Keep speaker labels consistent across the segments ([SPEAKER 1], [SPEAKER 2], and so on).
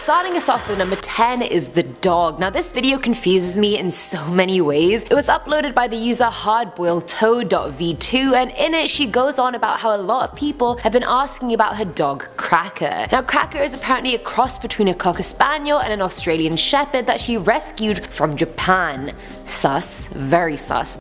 [SPEAKER 1] Starting us off with number 10 is the dog. Now this video confuses me in so many ways. It was uploaded by the user hardboiledtoad.v2, and in it she goes on about how a lot of people have been asking about her dog Cracker. Now Cracker is apparently a cross between a Cocker Spaniel and an Australian Shepherd that she rescued from Japan. Sus, very sus.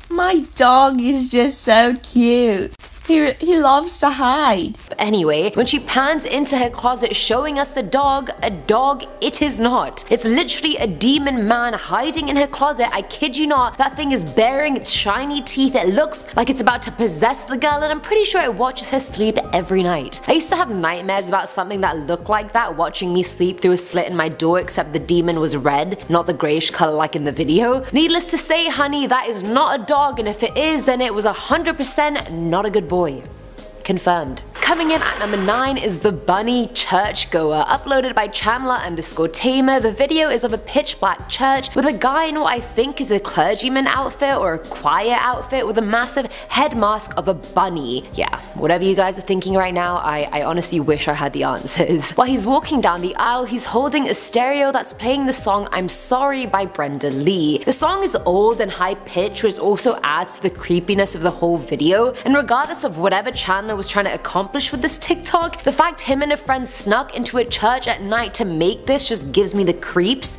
[SPEAKER 2] My dog is just so cute. He loves to hide.
[SPEAKER 1] But anyway, when she pans into her closet showing us the dog, a dog it is not. It's literally a demon man hiding in her closet. I kid you not, that thing is baring its shiny teeth. It looks like it's about to possess the girl, and I'm pretty sure it watches her sleep every night. I used to have nightmares about something that looked like that watching me sleep through a slit in my door, except the demon was red, not the greyish color like in the video. Needless to say, honey, that is not a dog, and if it is, then it was 100% not a good boy. Confirmed. Coming in at number 9 is the Bunny Churchgoer, uploaded by Chandler_Tamer. The video is of a pitch black church with a guy in what I think is a clergyman outfit or a choir outfit with a massive head mask of a bunny. Yeah, whatever you guys are thinking right now, I honestly wish I had the answers. While he's walking down the aisle, he's holding a stereo that's playing the song I'm Sorry by Brenda Lee. The song is old and high pitched, which also adds to the creepiness of the whole video, and regardless of whatever Chandler was trying to accomplish with this TikTok, the fact him and a friend snuck into a church at night to make this just gives me the creeps.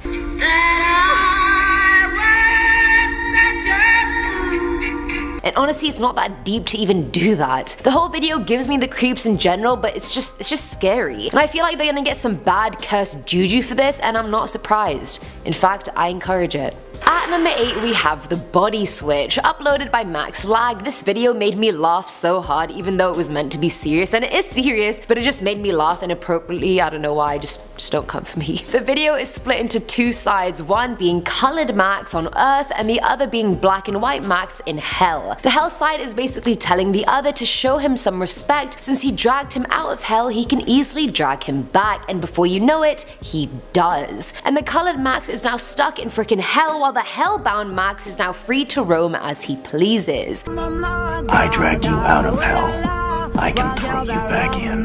[SPEAKER 1] And honestly, it's not that deep to even do that. The whole video gives me the creeps in general, but it's just scary. And I feel like they're gonna get some bad cursed juju for this, and I'm not surprised. In fact, I encourage it. At number 8 we have the body switch, uploaded by Max Lag. This video made me laugh so hard, even though it was meant to be serious, and it is serious, but it just made me laugh inappropriately. I don't know why, just don't come for me. The video is split into two sides, one being colored Max on Earth and the other being black and white Max in Hell. The Hell side is basically telling the other to show him some respect. Since he dragged him out of Hell, he can easily drag him back, and before you know it, he does. And the colored Max is now stuck in freaking Hell, while the hellbound Max is now free to roam as he pleases.
[SPEAKER 3] I dragged you out of Hell. I can throw you back in.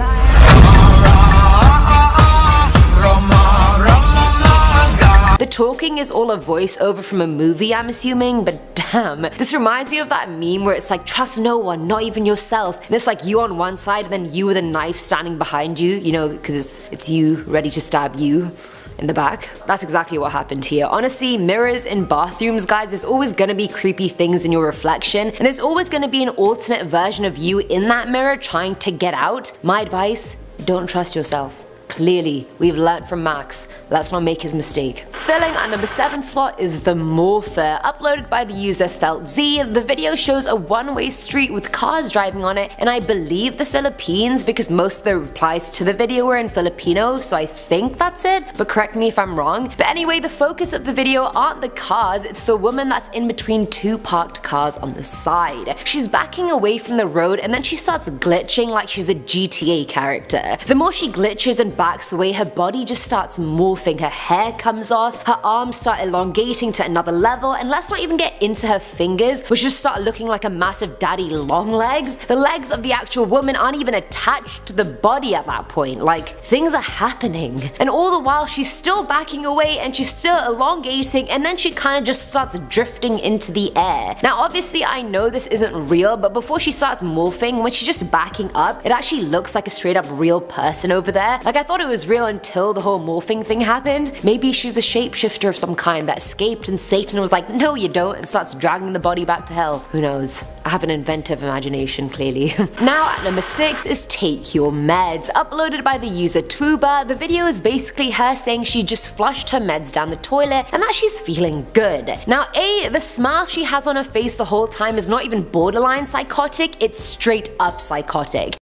[SPEAKER 1] The talking is all a voiceover from a movie, I'm assuming, but damn. This reminds me of that meme where it's like, trust no one, not even yourself. And it's like you on one side and then you with a knife standing behind you, you know, because it's you ready to stab you in the back. That's exactly what happened here. Honestly, mirrors in bathrooms, guys, there's always gonna be creepy things in your reflection, and there's always gonna be an alternate version of you in that mirror trying to get out. My advice, don't trust yourself. Clearly, we've learnt from Max. Let's not make his mistake. Filling at number 7 slot is the Morpher, uploaded by the user FeltZ. The video shows a one-way street with cars driving on it, and I believe the Philippines, because most of the replies to the video were in Filipino, so I think that's it, but correct me if I'm wrong. But anyway, the focus of the video aren't the cars, it's the woman that's in between two parked cars on the side. She's backing away from the road, and then she starts glitching like she's a GTA character. The more she glitches and backs away, her body just starts morphing, her hair comes off, her arms start elongating to another level, and let's not even get into her fingers, which just start looking like a massive daddy long legs. The legs of the actual woman aren't even attached to the body at that point. Like, things are happening. And all the while she's still backing away and she's still elongating, and then she kind of just starts drifting into the air. Now obviously I know this isn't real, but before she starts morphing, when she's just backing up, it actually looks like a straight up real person over there. Like, I thought it was real until the whole morphing thing happened. Maybe she's a shapeshifter of some kind that escaped and Satan was like, no you don't, and starts dragging the body back to hell. Who knows? I have an inventive imagination, clearly. Now at number 6 is Take Your Meds, uploaded by the user Tuba. The video is basically her saying she just flushed her meds down the toilet and that she's feeling good. Now the smile she has on her face the whole time is not even borderline psychotic, it's straight up psychotic.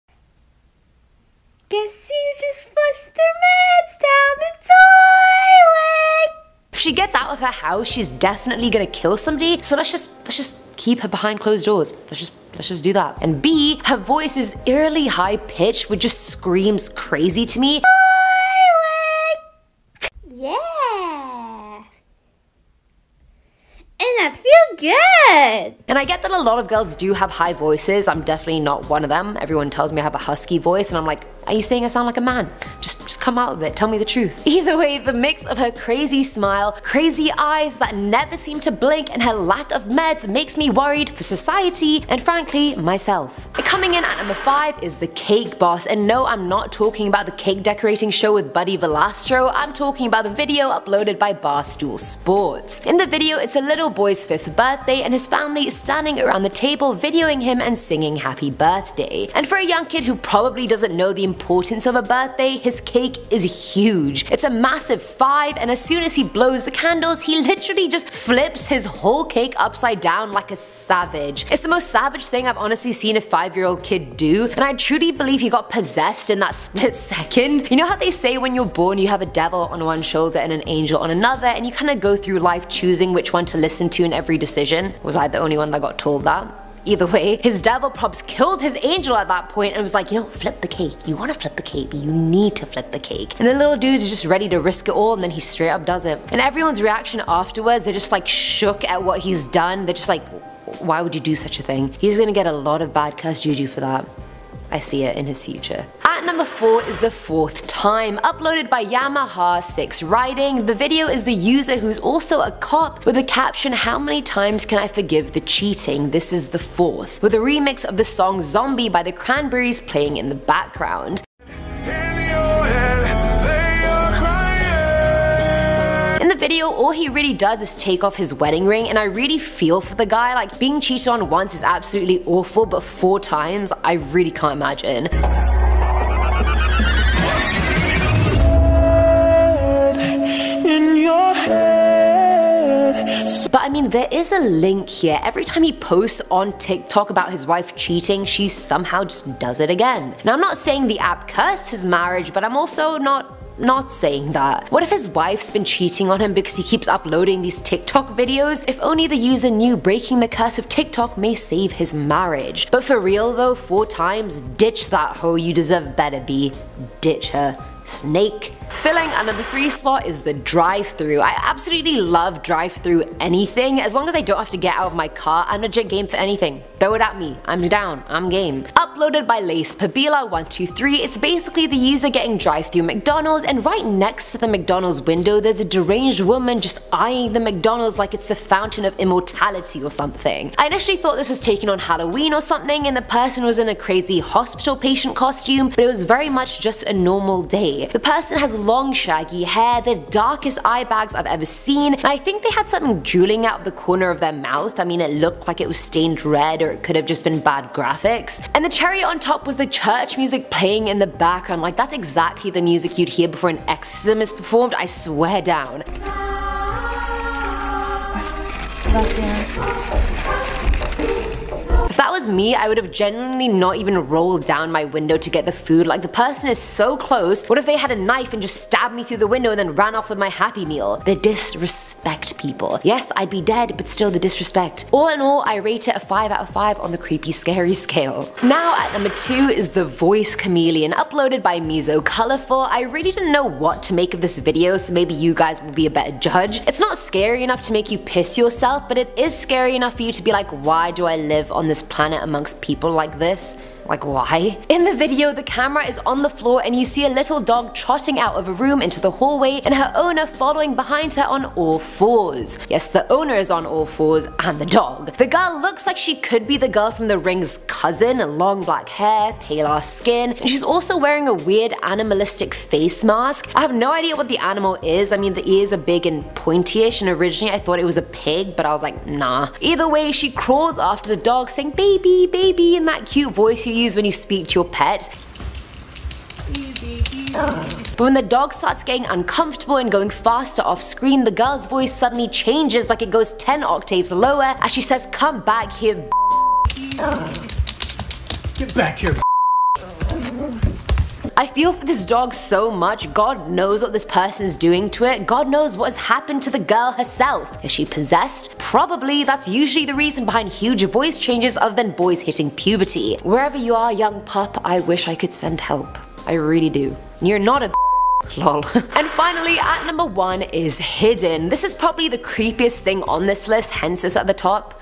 [SPEAKER 2] Guess you just flushed their meds down the toilet.
[SPEAKER 1] If she gets out of her house, she's definitely gonna kill somebody, so let's just keep her behind closed doors. Let's just do that. And B, her voice is eerily high pitched, which just screams crazy to me.
[SPEAKER 2] Yeah. And I feel good. man.
[SPEAKER 1] And I get that a lot of girls do have high voices. I'm definitely not one of them. Everyone tells me I have a husky voice and I'm like, are you saying I sound like a man? Just come out with it, tell me the truth. Either way, the mix of her crazy smile, crazy eyes that never seem to blink, and her lack of meds makes me worried for society and frankly, myself. Coming in at number 5 is the Cake Boss, and no, I'm not talking about the cake decorating show with Buddy Velastro, I'm talking about the video uploaded by Barstool Sports. In the video, it's a little boy's 5th birthday and his family is standing around the table videoing him and singing happy birthday. And for a young kid who probably doesn't know the importance of a birthday, his cake is huge. It's a massive 5, and as soon as he blows the candles, he literally just flips his whole cake upside down like a savage. It's the most savage thing I've honestly seen a 5-year-old kid do, and I truly believe he got possessed in that split second. You know how they say when you're born you have a devil on one shoulder and an angel on another, and you kind of go through life choosing which one to listen to in every decision? Was I the only one that got told that? Either way, his devil props killed his angel at that point and was like, you know, flip the cake. You want to flip the cake, but you need to flip the cake. And the little dude's just ready to risk it all, and then he straight up does it. And everyone's reaction afterwards, they're just like shook at what he's done. They're just like, why would you do such a thing? He's gonna get a lot of bad cuss juju for that. I see it in his future. At number 4 is The Fourth Time, uploaded by Yamaha 6 Riding. The video is the user who's also a cop with the caption, how many times can I forgive the cheating? This is the 4th, with a remix of the song Zombie by the Cranberries playing in the background. In the video, all he really does is take off his wedding ring, and I really feel for the guy. Like, being cheated on once is absolutely awful, but 4 times, I really can't imagine. But I mean, there is a link here. Every time he posts on TikTok about his wife cheating, she somehow just does it again. Now, I'm not saying the app cursed his marriage, but I'm also not saying that. What if his wife's been cheating on him because he keeps uploading these TikTok videos? If only the user knew breaking the curse of TikTok may save his marriage. But for real though, 4 times, ditch that hoe, you deserve better, B. Ditch her. Snake. Filling at number 3 slot is the drive-thru. I absolutely love drive-thru anything. As long as I don't have to get out of my car, I'm legit game for anything. Throw it at me. I'm down. I'm game. Uploaded by Lace Pabila123, it's basically the user getting drive-thru McDonald's, and right next to the McDonald's window there's a deranged woman just eyeing the McDonald's like it's the fountain of immortality or something. I initially thought this was taken on Halloween or something and the person was in a crazy hospital patient costume, but it was very much just a normal day. The person has long shaggy hair, the darkest eye bags I've ever seen, and I think they had something drooling out of the corner of their mouth. I mean, it looked like it was stained red, or it could have just been bad graphics. And the cherry on top was the church music playing in the background. Like, that's exactly the music you'd hear before an exorcism is performed, I swear down. If that was me, I would have genuinely not even rolled down my window to get the food. Like, the person is so close. What if they had a knife and just stabbed me through the window and then ran off with my Happy Meal? The disrespect, people. Yes, I'd be dead, but still the disrespect. All in all, I rate it a 5 out of 5 on the creepy scary scale. Now at number 2 is The Voice Chameleon, uploaded by Mizo Colorful. I really didn't know what to make of this video, so maybe you guys will be a better judge. It's not scary enough to make you piss yourself, but it is scary enough for you to be like, why do I live on this planet amongst people like this? Like, why? In the video, the camera is on the floor and you see a little dog trotting out of a room into the hallway and her owner following behind her on all 4s. Yes, the owner is on all 4s and the dog. The girl looks like she could be the girl from The Ring's cousin, long black hair, pale skin, and she's also wearing a weird animalistic face mask. I have no idea what the animal is. I mean, the ears are big and pointy-ish, and originally I thought it was a pig, but I was like, nah. Either way, she crawls after the dog saying baby, baby in that cute voice you use when you speak to your pet. But when the dog starts getting uncomfortable and going faster off screen, the girl's voice suddenly changes, like it goes 10 octaves lower as she says, come back here.
[SPEAKER 4] Get back here.
[SPEAKER 1] I feel for this dog so much. God knows what this person is doing to it. God knows what has happened to the girl herself. Is she possessed? Probably. That's usually the reason behind huge voice changes other than boys hitting puberty. Wherever you are, young pup, I wish I could send help. I really do. You're not a lol. And finally, at number 1 is Hidden. This is probably the creepiest thing on this list, hence it's at the top.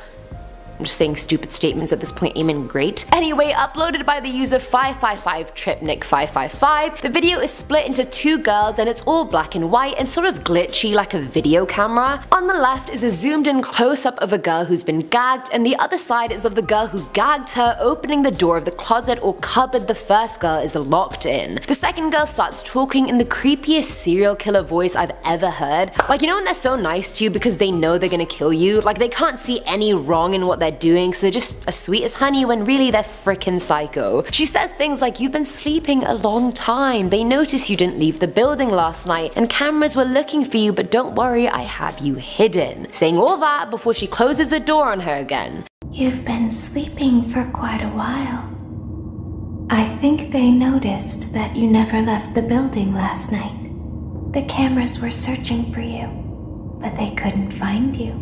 [SPEAKER 1] I'm just saying stupid statements at this point, amen, great. Anyway, uploaded by the user 555tripnik555, the video is split into two girls and it's all black and white and sort of glitchy like a video camera. On the left is a zoomed in close up of a girl who's been gagged, and the other side is of the girl who gagged her opening the door of the closet or cupboard the first girl is locked in. The second girl starts talking in the creepiest serial killer voice I've ever heard. Like, you know when they're so nice to you because they know they're gonna kill you? Like, they can't see any wrong in what they're doing, so they're just as sweet as honey when really they're frickin' psycho. She says things like, "You've been sleeping a long time. They noticed you didn't leave the building last night and cameras were looking for you, but don't worry, I have you hidden." Saying all that before she closes the door on her again.
[SPEAKER 4] "You've been sleeping for quite a while. I think they noticed that you never left the building last night. The cameras were searching for you, but they couldn't find you.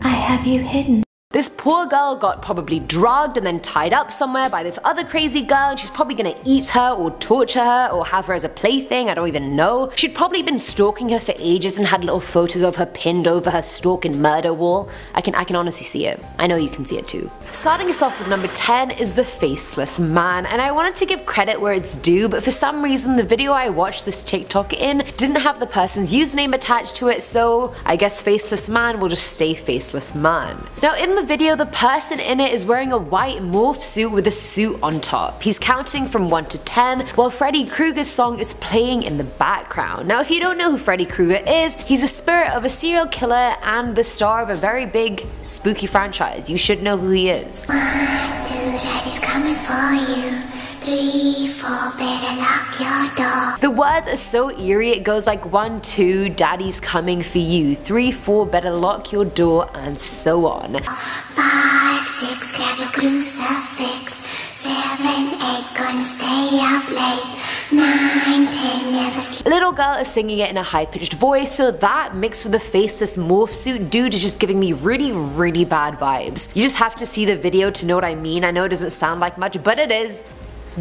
[SPEAKER 4] I have you hidden."
[SPEAKER 1] This poor girl got probably drugged and then tied up somewhere by this other crazy girl, and she's probably gonna eat her or torture her or have her as a plaything, I don't even know. She'd probably been stalking her for ages and had little photos of her pinned over her stalk and murder wall. I can honestly see it. I know you can see it too. Starting us off with number 10 is the Faceless Man, and I wanted to give credit where it's due, but for some reason the video I watched this TikTok in didn't have the person's username attached to it, so I guess Faceless Man will just stay Faceless Man. Now in the video, the person in it is wearing a white morph suit with a suit on top. He's counting from 1 to 10 while Freddy Krueger's song is playing in the background. Now if you don't know who Freddy Krueger is, he's a spirit of a serial killer and the star of a very big spooky franchise. You should know who he is.
[SPEAKER 4] 1, 2, Daddy's coming for you. 3, 4, better lock your door.
[SPEAKER 1] The words are so eerie, it goes like 1, 2, Daddy's coming for you. 3, 4, better lock your door, and so on.
[SPEAKER 4] 5, 6, grab your crucifix. 7, 8, gonna stay up late. 9, 10, never sleep.
[SPEAKER 1] Little girl is singing it in a high-pitched voice, so that mixed with the faceless morph suit dude is just giving me really bad vibes. You just have to see the video to know what I mean. I know it doesn't sound like much, but it is.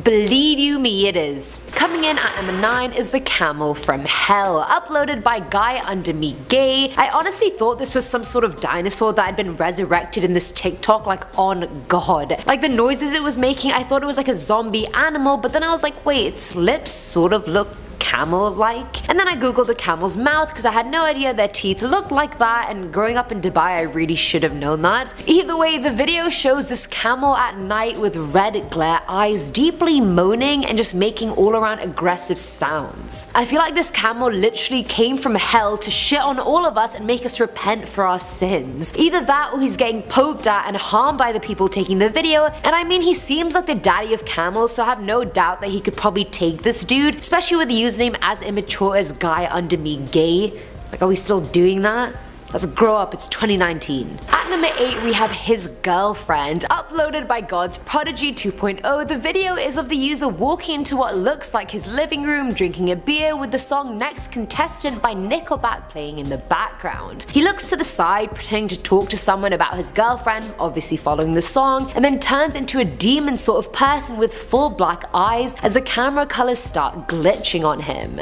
[SPEAKER 1] Believe you me, it is. Coming in at number 9 is the Camel from Hell, uploaded by Guy Under Me Gay. I honestly thought this was some sort of dinosaur that had been resurrected in this TikTok, like on God. Like the noises it was making, I thought it was like a zombie animal, but then I was like, wait, its lips sort of look camel-like. And then I googled the camel's mouth because I had no idea their teeth looked like that, and growing up in Dubai I really should have known that. Either way, the video shows this camel at night with red glare eyes deeply moaning and just making all around aggressive sounds. I feel like this camel literally came from hell to shit on all of us and make us repent for our sins. Either that or he's getting poked at and harmed by the people taking the video, and I mean he seems like the daddy of camels, so I have no doubt that he could probably take this dude, especially with the username as immature as Guy Under Me Gay. Like, are we still doing that? Let's grow up, it's 2019. At number 8 we have His Girlfriend, uploaded by God's Prodigy 2.0. The video is of the user walking into what looks like his living room, drinking a beer with the song Next Contestant by Nickelback playing in the background. He looks to the side, pretending to talk to someone about his girlfriend, obviously following the song, and then turns into a demon sort of person with full black eyes as the camera colors start glitching on him.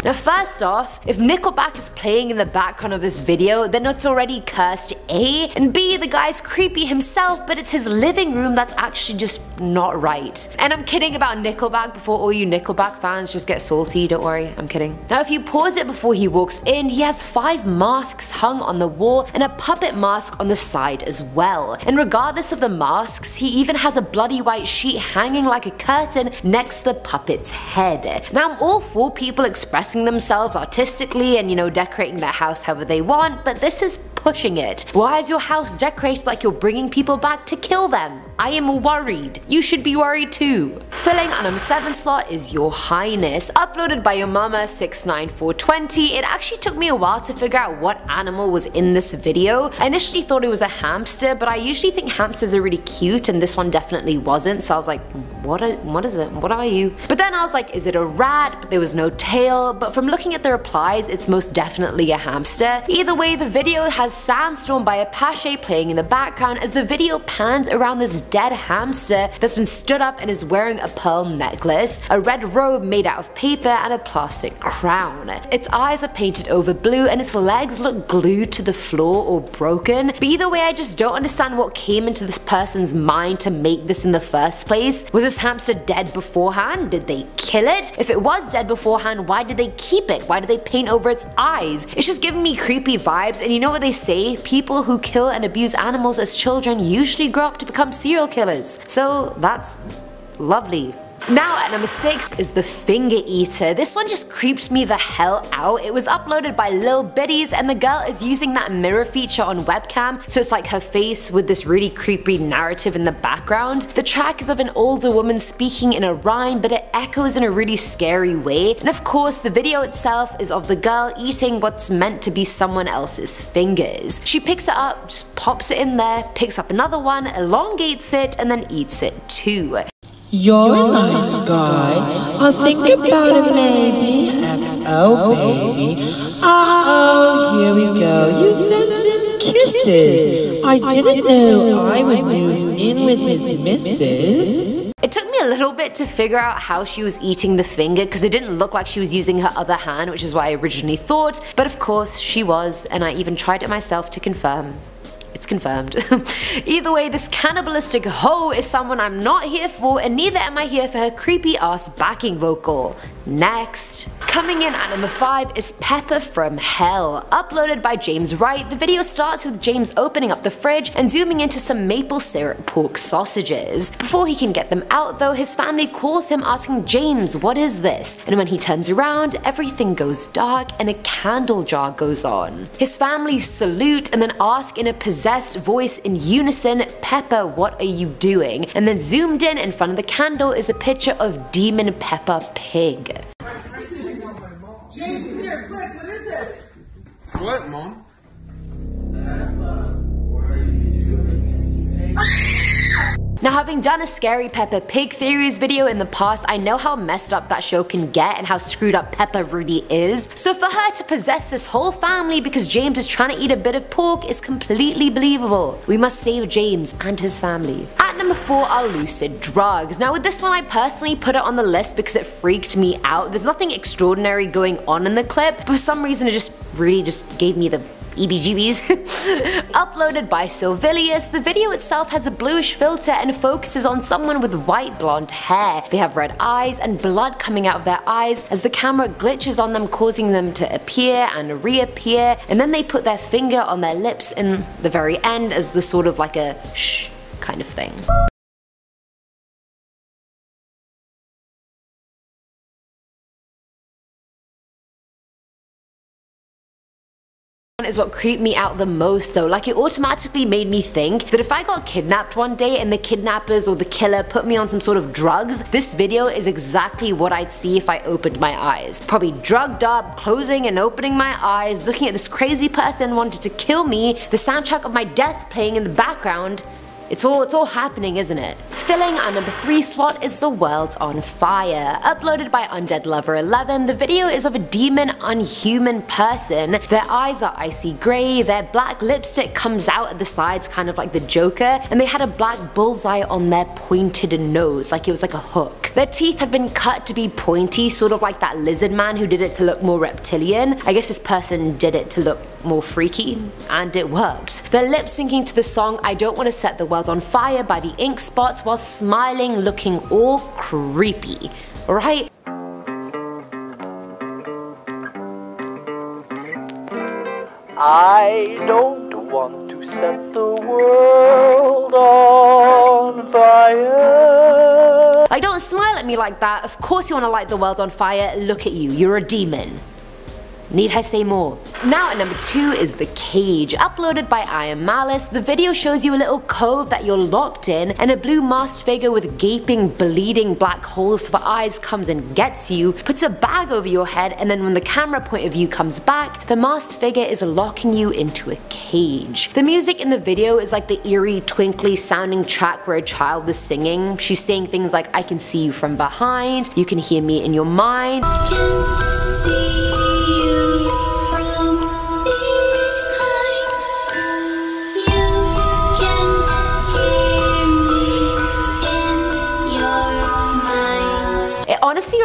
[SPEAKER 1] Now first off, if Nickelback is playing in the background of this video, then it's already cursed A, and B, the guy's creepy himself, but it's his living room that's actually just not right. And I'm kidding about Nickelback before all you Nickelback fans just get salty, don't worry, I'm kidding. Now if you pause it before he walks in, he has 5 masks hung on the wall and a puppet mask on the side as well. And regardless of the masks, he even has a bloody white sheet hanging like a curtain next to the puppet's head. Now I'm all for people expressing themselves artistically and, you know, decorating their house however they want, but this is pushing it. Why is your house decorated like you're bringing people back to kill them? I am worried. You should be worried too. Filling on number 7 slot is Your Highness, uploaded by your mama 69420. It actually took me a while to figure out what animal was in this video. I initially thought it was a hamster, but I usually think hamsters are really cute and this one definitely wasn't, so I was like, what is it? What are you? But then I was like, is it a rat? But there was no tail, but from looking at the replies, it's most definitely a hamster. Either way, the video has Sandstorm by Apache playing in the background as the video pans around this dead hamster that's been stood up and is wearing a pearl necklace, a red robe made out of paper, and a plastic crown. Its eyes are painted over blue and its legs look glued to the floor or broken, but either way I just don't understand what came into this person's mind to make this in the first place. Was this hamster dead beforehand? Did they kill it? If it was dead beforehand, why did they keep it? Why did they paint over its eyes? It's just giving me creepy vibes, and you know what they say? People who kill and abuse animals as children usually grow up to become serial killers. So that's lovely. Now at number 6 is the finger eater. This one just creeps me the hell out. It was uploaded by Lil Biddies and the girl is using that mirror feature on webcam, so it's like her face with this really creepy narrative in the background. The track is of an older woman speaking in a rhyme, but it echoes in a really scary way, and of course the video itself is of the girl eating what's meant to be someone else's fingers. She picks it up, just pops it in there, picks up another one, elongates it, and then eats it too.
[SPEAKER 5] You're a nice guy. I'll think about it maybe. XO baby. Uh-oh, here we go. You sent him kisses. I didn't know I would move in with his missus.
[SPEAKER 1] It took me a little bit to figure out how she was eating the finger because it didn't look like she was using her other hand, which is what I originally thought, but of course she was, and I even tried it myself to confirm. It's confirmed. Either way, this cannibalistic hoe is someone I'm not here for, and neither am I here for her creepy ass backing vocal. Next. Coming in at number 5 is Pepper from Hell. Uploaded by James Wright, the video starts with James opening up the fridge and zooming into some maple syrup pork sausages. Before he can get them out though, his family calls him asking James, what is this? And when he turns around, everything goes dark and a candle jar goes on. His family salute and then ask in a possessed voice in unison, Pepper, what are you doing? And then zoomed in front of the candle is a picture of Demon Peppa Pig.
[SPEAKER 6] James, come here, quick, what is this?
[SPEAKER 7] What, Mom?
[SPEAKER 1] Now, having done a scary Peppa Pig theories video in the past, I know how messed up that show can get and how screwed up Peppa really is. So for her to possess this whole family because James is trying to eat a bit of pork is completely believable. We must save James and his family. At number 4 are lucid drugs. Now with this one I personally put it on the list because it freaked me out. There's nothing extraordinary going on in the clip, but for some reason it just really gave me the EBGBs. Uploaded by Silvilius, the video itself has a bluish filter and focuses on someone with white blonde hair. They have red eyes and blood coming out of their eyes as the camera glitches on them, causing them to appear and reappear, and then they put their finger on their lips in the very end as the sort of like a shh kind of thing. Is what creeped me out the most though. Like, it automatically made me think that if I got kidnapped one day and the kidnappers or the killer put me on some sort of drugs, this video is exactly what I'd see if I opened my eyes. Probably drugged up, closing and opening my eyes, looking at this crazy person wanted to kill me, the soundtrack of my death playing in the background. It's all happening, isn't it? Filling our number 3 slot is The World on Fire. Uploaded by Undead Lover 11, the video is of a demon unhuman person. Their eyes are icy grey, their black lipstick comes out at the sides kind of like the Joker, and they had a black bullseye on their pointed nose, like it was like a hook. Their teeth have been cut to be pointy, sort of like that lizard man who did it to look more reptilian. I guess this person did it to look more freaky, and it worked. They're lip syncing to the song I Don't Want to Set the World on Fire by the Ink Spots while smiling, looking all creepy, right?
[SPEAKER 8] I don't want to set the world on fire.
[SPEAKER 1] Like, don't smile at me like that. Of course you want to light the world on fire. Look at you, you're a demon. Need I say more? Now at number 2 is The Cage. Uploaded by I Am Malice, the video shows you a little cove that you're locked in, and a blue masked figure with gaping, bleeding black holes for eyes comes and gets you, puts a bag over your head, and then when the camera point of view comes back, the masked figure is locking you into a cage. The music in the video is like the eerie, twinkly sounding track where a child is singing. She's saying things like, I can see you from behind, you can hear me in your mind.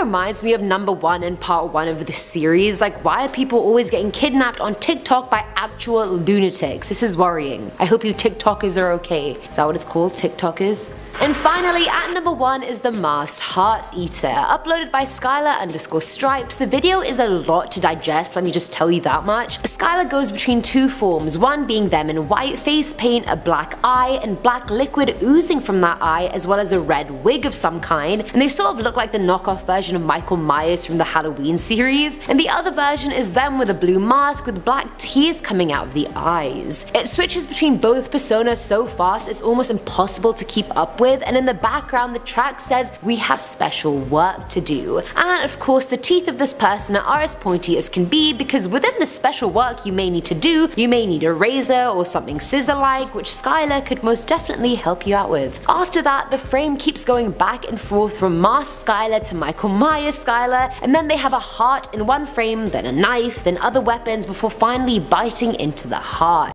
[SPEAKER 1] reminds me of number 1 in part 1 of this series. Like, why are people always getting kidnapped on TikTok by actual lunatics? This is worrying. I hope you TikTokers are okay. Is that what it's called? TikTokers? And finally, at number 1 is the Masked Heart Eater, uploaded by Skylar_Stripes. The video is a lot to digest, let me just tell you that much. Skylar goes between 2 forms, one being them in white face paint, a black eye, and black liquid oozing from that eye, as well as a red wig of some kind, and they sort of look like the knockoff version of Michael Myers from the Halloween series. And the other version is them with a blue mask with black tears coming out of the eyes. It switches between both personas so fast it's almost impossible to keep up with, and in the background the track says we have special work to do. And of course the teeth of this person are as pointy as can be, because within the special work you may need to do, you may need a razor or something scissor-like, which Skylar could most definitely help you out with. After that, the frame keeps going back and forth from masked Skylar to Michael Myers Skylar, and then they have a heart in one frame, then a knife, then other weapons, before finally biting into the heart.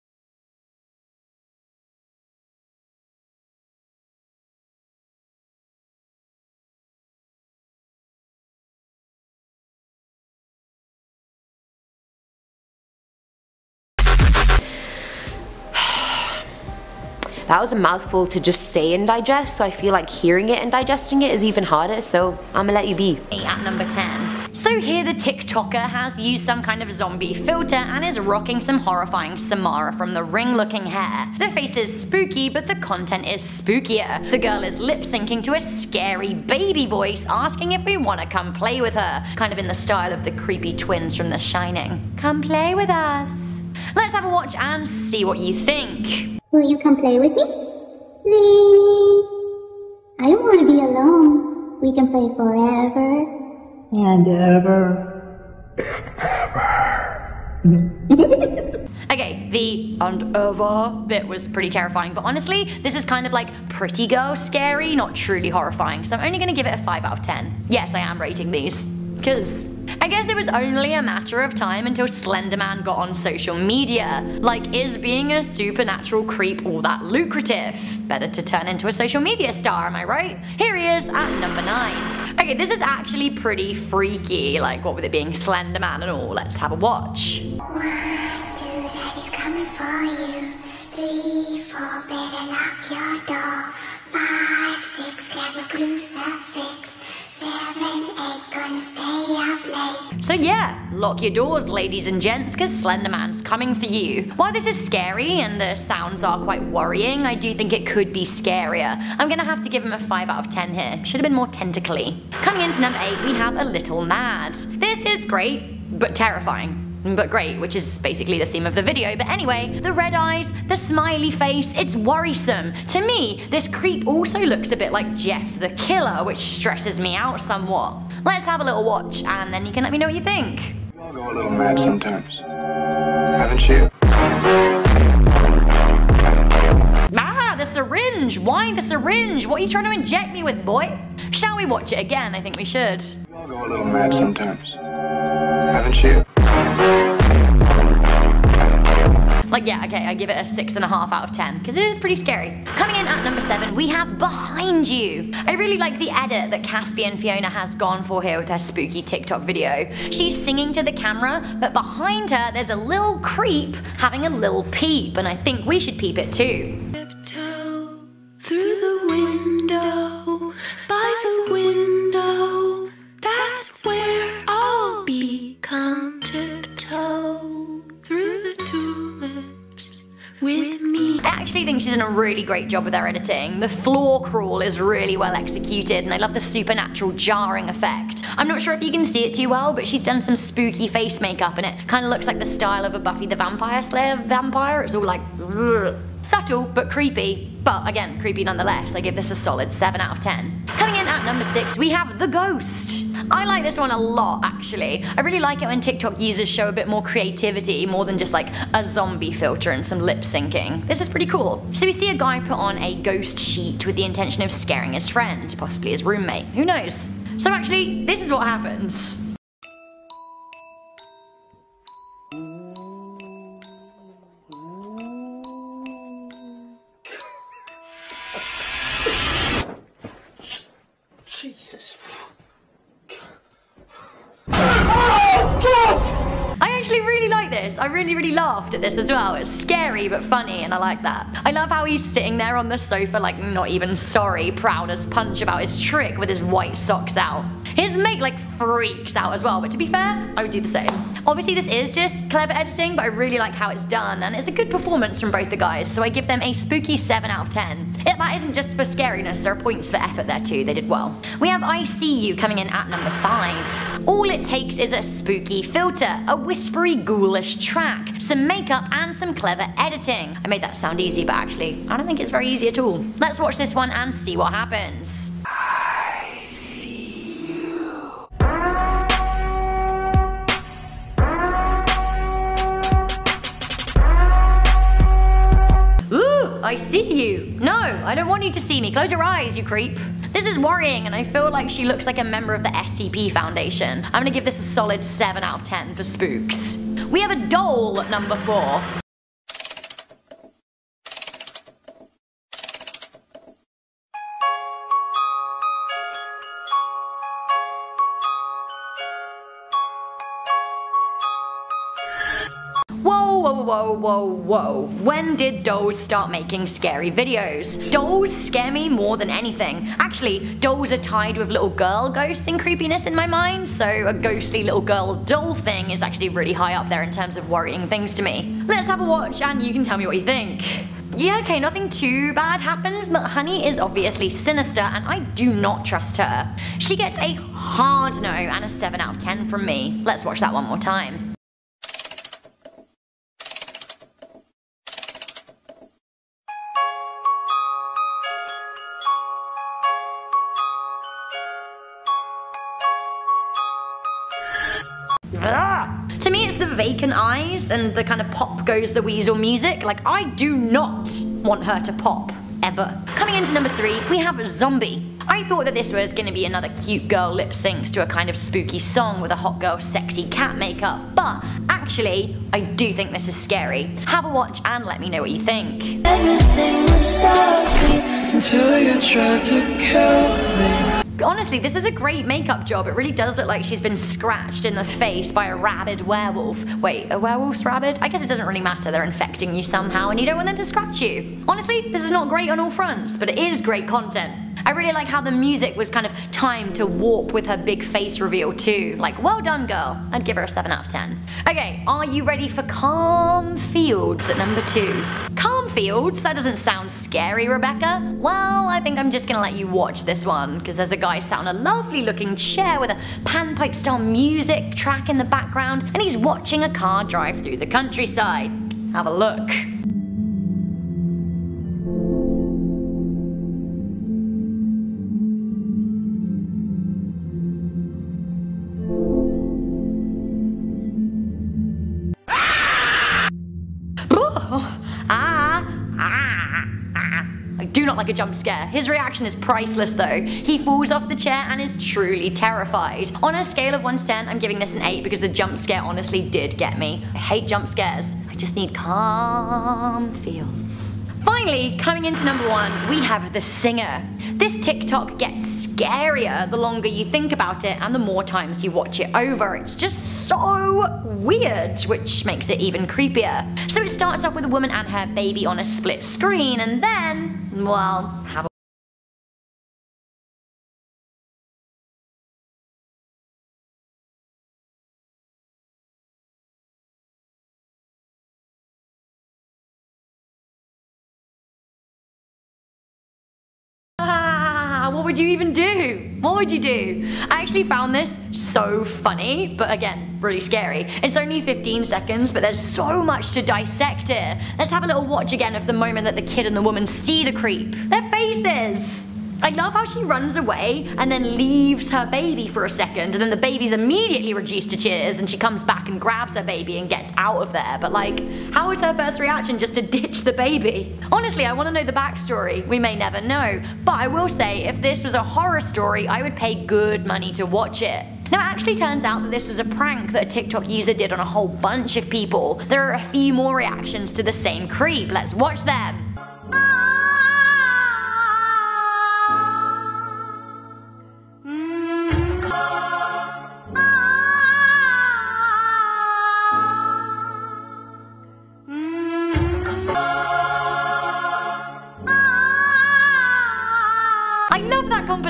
[SPEAKER 1] That was a mouthful to just say and digest, so I feel like hearing it and digesting it is even harder, so I'ma let you be.
[SPEAKER 7] At number 10. So here the TikToker has used some kind of zombie filter and is rocking some horrifying Samara from the Ring looking hair. The face is spooky, but the content is spookier. The girl is lip syncing to a scary baby voice asking if we wanna come play with her, kind of in the style of the creepy twins from The Shining. Come play with us. Let's have a watch and see what you think.
[SPEAKER 9] Will you come play with me? Please. I don't want to be alone. We can play forever. And ever.
[SPEAKER 7] Okay, the "and ever" bit was pretty terrifying, but honestly, this is kind of like pretty girl scary, not truly horrifying, so I'm only gonna give it a 5 out of 10. Yes, I am rating these. Cause I guess it was only a matter of time until Slenderman got on social media. Like, is being a supernatural creep all that lucrative? Better to turn into a social media star, am I right? Here he is at number 9. Okay, this is actually pretty freaky, like what with it being Slenderman and all. Let's have a watch.
[SPEAKER 9] 1, 2, daddy's coming for you. 3, 4, better lock your door. 5, 6, grab your crucifix. 7, 8, gonna stay up late.
[SPEAKER 7] So yeah, lock your doors, ladies and gents, cause Slenderman's coming for you. While this is scary and the sounds are quite worrying, I do think it could be scarier. I'm gonna have to give him a 5 out of 10 here. Should have been more tentacly. Coming into number 8, we have A Little Mad. This is great, but terrifying. But great, which is basically the theme of the video. But anyway, the red eyes, the smiley face, it's worrisome. To me, this creep also looks a bit like Jeff the Killer, which stresses me out somewhat. Let's have a little watch, and then you can let me know what you think.
[SPEAKER 10] You all go a little mad sometimes, haven't you?
[SPEAKER 7] Ah, the syringe! Why the syringe? What are you trying to inject me with, boy? Shall we watch it again? I think we should.
[SPEAKER 10] You all go a little mad sometimes, haven't you?
[SPEAKER 7] Like, yeah, okay, I give it a 6.5 out of 10, because it is pretty scary. Coming in at number 7, we have Behind You. I really like the edit that Caspian Fiona has gone for here with her spooky TikTok video. She's singing to the camera, but behind her there's a little creep having a little peep, and I think we should peep it too.
[SPEAKER 2] Tiptoe through the window, by the window, that's where I'll be. Come tiptoe through the tulips with me.
[SPEAKER 7] I actually think she's done a really great job with her editing. The floor crawl is really well executed, and I love the supernatural jarring effect. I'm not sure if you can see it too well, but she's done some spooky face makeup, and it kind of looks like the style of a Buffy the Vampire Slayer vampire. It's all like subtle but creepy. But again, creepy nonetheless. I give this a solid 7 out of 10. Coming in at number 6, we have The Ghost. I like this one a lot, actually. I really like it when TikTok users show a bit more creativity, more than just like a zombie filter and some lip syncing. This is pretty cool. So we see a guy put on a ghost sheet with the intention of scaring his friend, possibly his roommate. Who knows? So actually, this is what happens.
[SPEAKER 5] Jesus.
[SPEAKER 7] actually really like this. I really laughed at this as well. It's scary but funny, and I like that. I love how he's sitting there on the sofa like not even sorry, proud as punch about his trick with his white socks out. His mate like freaks out as well, but to be fair, I would do the same. Obviously this is just clever editing, but I really like how it's done, and it's a good performance from both the guys, so I give them a spooky 7 out of 10. That isn't just for scariness, there are points for effort there too, they did well. We have I See You coming in at number 5. All it takes is a spooky filter, a whispery ghoulish track, some makeup and some clever editing. I made that sound easy, but actually, I don't think it's very easy at all. Let's watch this one and see what happens. I see you. No, I don't want you to see me. Close your eyes, you creep. This is worrying, and I feel like she looks like a member of the SCP Foundation. I'm gonna give this a solid 7 out of 10 for spooks. We have a doll at number 4. Whoa. When did dolls start making scary videos? Dolls scare me more than anything. Actually, dolls are tied with little girl ghosts and creepiness in my mind, so a ghostly little girl doll thing is actually really high up there in terms of worrying things to me. Let's have a watch and you can tell me what you think. Yeah, okay, nothing too bad happens, but Honey is obviously sinister and I do not trust her. She gets a hard no and a 7 out of 10 from me. Let's watch that one more time. To me it's the vacant eyes and the kind of pop goes the weasel music. Like, I do not want her to pop, ever. Coming into number 3, we have Zombie. I thought that this was gonna be another cute girl lip syncs to a kind of spooky song with a hot girl sexy cat makeup, but actually, I do think this is scary. Have a watch and let me know what you think.
[SPEAKER 11] Everything was so sweet until you tried to kill me.
[SPEAKER 7] Honestly, this is a great makeup job. It really does look like she's been scratched in the face by a rabid werewolf. Wait, a werewolf's rabid? I guess it doesn't really matter, they're infecting you somehow and you don't want them to scratch you. Honestly, this is not great on all fronts, but it is great content. I really like how the music was kind of timed to warp with her big face reveal too. Like, well done girl. I'd give her a 7 out of 10. Okay, are you ready for Calm Fields at number 2? Calm Fields? That doesn't sound scary, Rebecca. Well, I think I'm just gonna let you watch this one, because there's a guy sat on a lovely looking chair with a panpipe style music track in the background, and he's watching a car drive through the countryside. Have a look. I do not like a jump scare. His reaction is priceless though. He falls off the chair and is truly terrified. On a scale of 1 to 10, I'm giving this an 8 because the jump scare honestly did get me. I hate jump scares. I just need calm fields. Finally, coming into number 1, we have The Singer. This TikTok gets scarier the longer you think about it and the more times you watch it over. It's just so weird, which makes it even creepier. So it starts off with a woman and her baby on a split screen, and then, well, have a what would you even do? What would you do? I actually found this so funny, but again, really scary. It's only 15 seconds, but there's so much to dissect here. Let's have a little watch again of the moment that the kid and the woman see the creep. Their faces! I love how she runs away and then leaves her baby for a second, and then the baby's immediately reduced to tears and she comes back and grabs her baby and gets out of there. But like, how was her first reaction just to ditch the baby? Honestly, I want to know the backstory. We may never know. But I will say, if this was a horror story, I would pay good money to watch it. Now it actually turns out that this was a prank that a TikTok user did on a whole bunch of people. There are a few more reactions to the same creep. Let's watch them.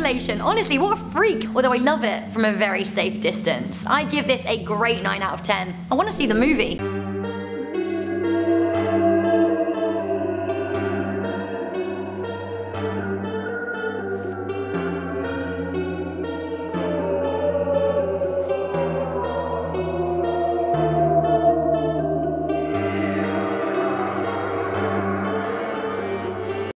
[SPEAKER 7] strangulation. Honestly, what a freak. Although I love it from a very safe distance. I give this a great 9 out of 10. I want to see the movie.